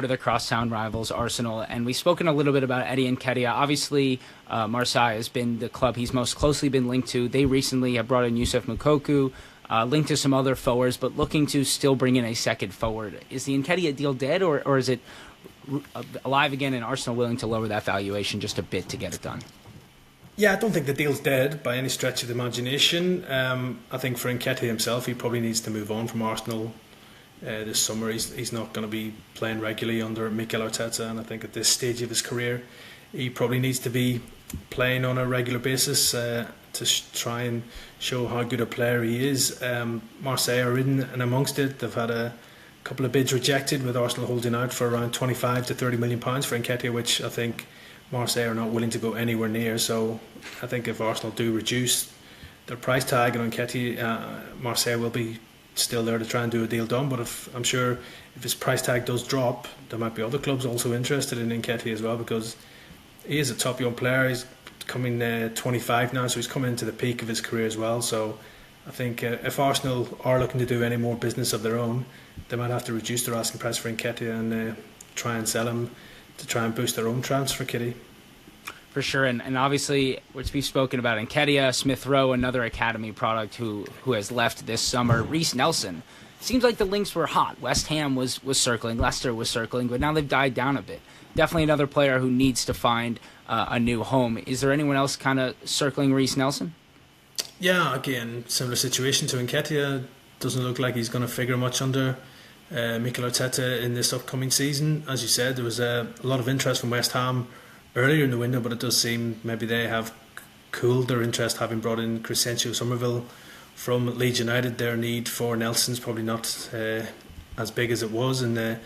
over to the crosstown rivals, Arsenal, and we've spoken a little bit about Eddie Nketiah. Obviously, Marseille has been the club he's most closely been linked to. They recently have brought in Youssef Moukoko, linked to some other forwards, but looking to still bring in a second forward. Is the Nketiah deal dead, or is it alive again, and Arsenal willing to lower that valuation just a bit to get it done? Yeah, I don't think the deal's dead by any stretch of the imagination. I think for Nketiah himself, he probably needs to move on from Arsenal this summer. He's not going to be playing regularly under Mikel Arteta, and I think at this stage of his career, he probably needs to be playing on a regular basis to try and show how good a player he is. Marseille are in and amongst it. They've had a couple of bids rejected, with Arsenal holding out for around 25 to 30 million pounds for Nketiah, which I think Marseille are not willing to go anywhere near. So I think if Arsenal do reduce their price tag on Nketiah, Marseille will be still there to try and do a deal done. But I'm sure if his price tag does drop, there might be other clubs also interested in Nketiah as well, because he is a top young player. He's coming 25 now, so he's coming into the peak of his career as well. So I think if Arsenal are looking to do any more business of their own, they might have to reduce their asking price for Nketiah and try and sell him to try and boost their own transfer kitty. For sure, and obviously, which we've spoken about, Nketiah, Smith Rowe, another academy product who has left this summer. Reece Nelson. Seems like the links were hot. West Ham was circling, Leicester was circling, but now they've died down a bit. Definitely another player who needs to find a new home. Is there anyone else kind of circling Reece Nelson? Yeah, again, similar situation to Nketiah. Doesn't look like he's going to figure much under Mikel Arteta in this upcoming season. As you said, there was a lot of interest from West Ham earlier in the window, but it does seem maybe they have cooled their interest, having brought in Crescencio Somerville from Leeds United. Their need for Nelson's probably not as big as it was, and they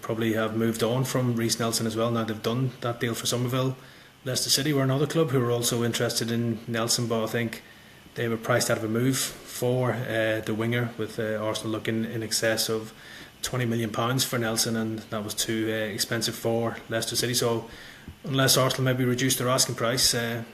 probably have moved on from Reece Nelson as well. Now they've done that deal for Somerville. Leicester City were another club who were also interested in Nelson, but I think they were priced out of a move for the winger, with Arsenal looking in excess of £20 million for Nelson, and that was too expensive for Leicester City. So unless Arsenal maybe reduce their asking price, there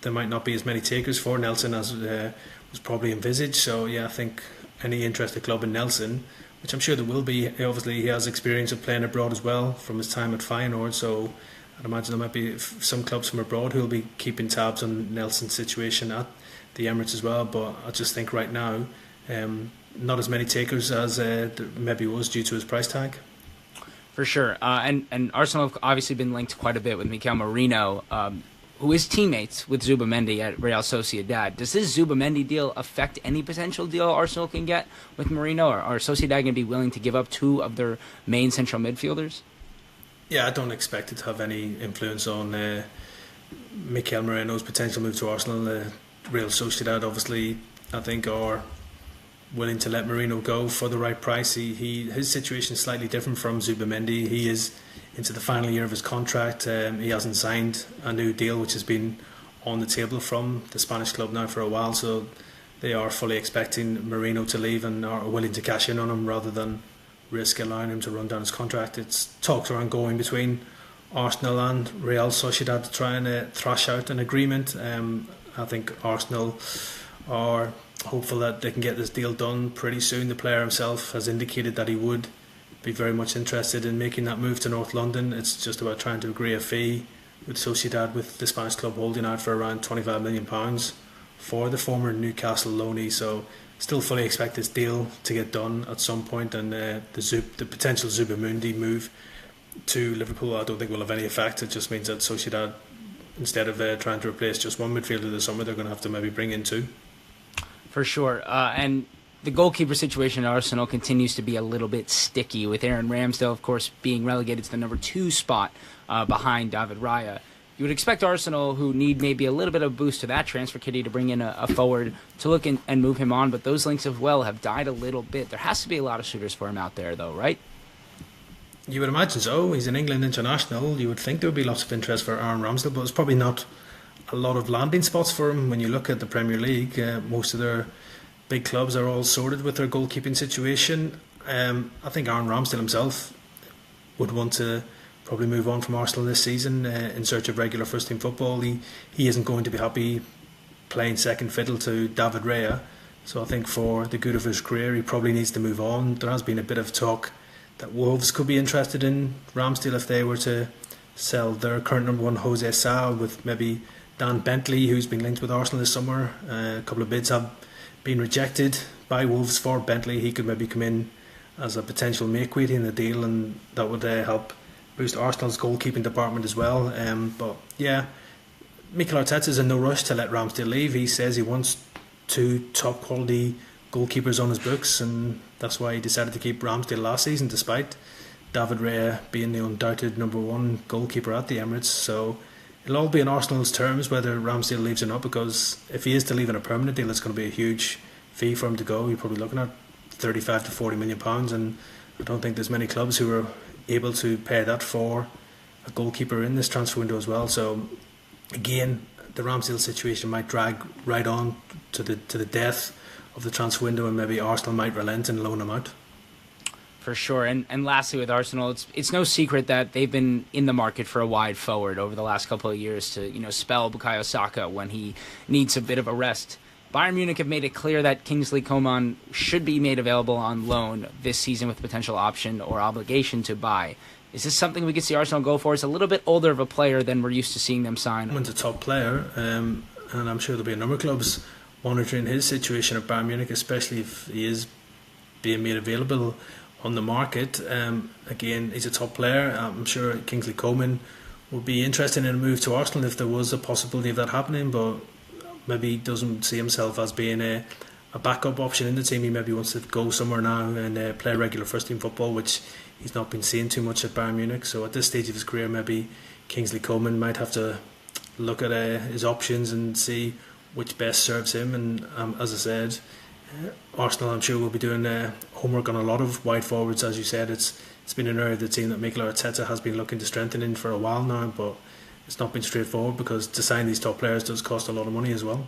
might not be as many takers for Nelson as was probably envisaged. So yeah, I think any interested club in Nelson, which I'm sure there will be, obviously he has experience of playing abroad as well from his time at Feyenoord, so I'd imagine there might be some clubs from abroad who will be keeping tabs on Nelson's situation at the Emirates as well. But I just think right now, not as many takers as there maybe was due to his price tag. For sure. And Arsenal have obviously been linked quite a bit with Mikel Merino, who is teammates with Zubamendi at Real Sociedad. Does this Zubamendi deal affect any potential deal Arsenal can get with Merino? Or are Sociedad going to be willing to give up two of their main central midfielders? Yeah, I don't expect it to have any influence on Mikel Merino's potential move to Arsenal. Real Sociedad, obviously, I think are willing to let Merino go for the right price. His situation is slightly different from Zubamendi. He is into the final year of his contract. He hasn't signed a new deal, which has been on the table from the Spanish club now for a while. So they are fully expecting Merino to leave and are willing to cash in on him rather than risk allowing him to run down his contract. It's talks are ongoing between Arsenal and Real Sociedad to try and thrash out an agreement. I think Arsenal are hopeful that they can get this deal done pretty soon. The player himself has indicated that he would be very much interested in making that move to North London. It's just about trying to agree a fee with Sociedad, with the Spanish club holding out for around £25 million for the former Newcastle loanee. So still fully expect this deal to get done at some point, and the potential Zubamendi move to Liverpool I don't think will have any effect. It just means that Sociedad, instead of trying to replace just one midfielder this summer, they're going to have to maybe bring in two. For sure. And the goalkeeper situation at Arsenal continues to be a little bit sticky, with Aaron Ramsdale, of course, being relegated to the number 2 spot behind David Raya. You would expect Arsenal, who need maybe a little bit of a boost to that transfer kitty, to bring in a forward to look and move him on, but those links have died a little bit. There has to be a lot of suitors for him out there, though, right? You would imagine so. He's an England international. You would think there would be lots of interest for Aaron Ramsdale, but it's probably not a lot of landing spots for him. When you look at the Premier League, most of their big clubs are all sorted with their goalkeeping situation. I think Aaron Ramsdale himself would want to probably move on from Arsenal this season in search of regular first team football. He isn't going to be happy playing second fiddle to David Raya, so I think for the good of his career he probably needs to move on. There has been a bit of talk that Wolves could be interested in Ramsdale if they were to sell their current number one Jose Sa, with maybe Dan Bentley, who's been linked with Arsenal this summer. A couple of bids have been rejected by Wolves for Bentley. He could maybe come in as a potential make-weight in the deal, and that would help boost Arsenal's goalkeeping department as well. But yeah, Mikel Arteta is in no rush to let Ramsdale leave. He says he wants two top quality goalkeepers on his books, and that's why he decided to keep Ramsdale last season, despite David Raya being the undoubted number one goalkeeper at the Emirates. So it'll all be on Arsenal's terms whether Ramsdale leaves or not, because if he is to leave on a permanent deal, it's going to be a huge fee for him to go. You're probably looking at 35 to 40 million pounds, and I don't think there's many clubs who are able to pay that for a goalkeeper in this transfer window as well. So again, the Ramsdale situation might drag right on to the death of the transfer window, and maybe Arsenal might relent and loan him out. For sure. And lastly, with Arsenal, it's no secret that they've been in the market for a wide forward over the last couple of years to spell Bukayo Saka when he needs a bit of a rest. Bayern Munich have made it clear that Kingsley Coman should be made available on loan this season with potential option or obligation to buy. Is this something we could see Arsenal go for? It's a little bit older of a player than we're used to seeing them sign. He's a top player, and I'm sure there'll be a number of clubs monitoring his situation at Bayern Munich, especially if he is being made available on the market. Again, he's a top player. I'm sure Kingsley Coman would be interested in a move to Arsenal if there was a possibility of that happening, but maybe he doesn't see himself as being a backup option in the team. He maybe wants to go somewhere now and play regular first team football, which he's not been seeing too much at Bayern Munich. So at this stage of his career, maybe Kingsley Coman might have to look at his options and see which best serves him. And as I said, Arsenal, I'm sure, will be doing homework on a lot of wide forwards. As you said, it's been an area of the team that Mikel Arteta has been looking to strengthen in for a while now, but it's not been straightforward because to sign these top players does cost a lot of money as well.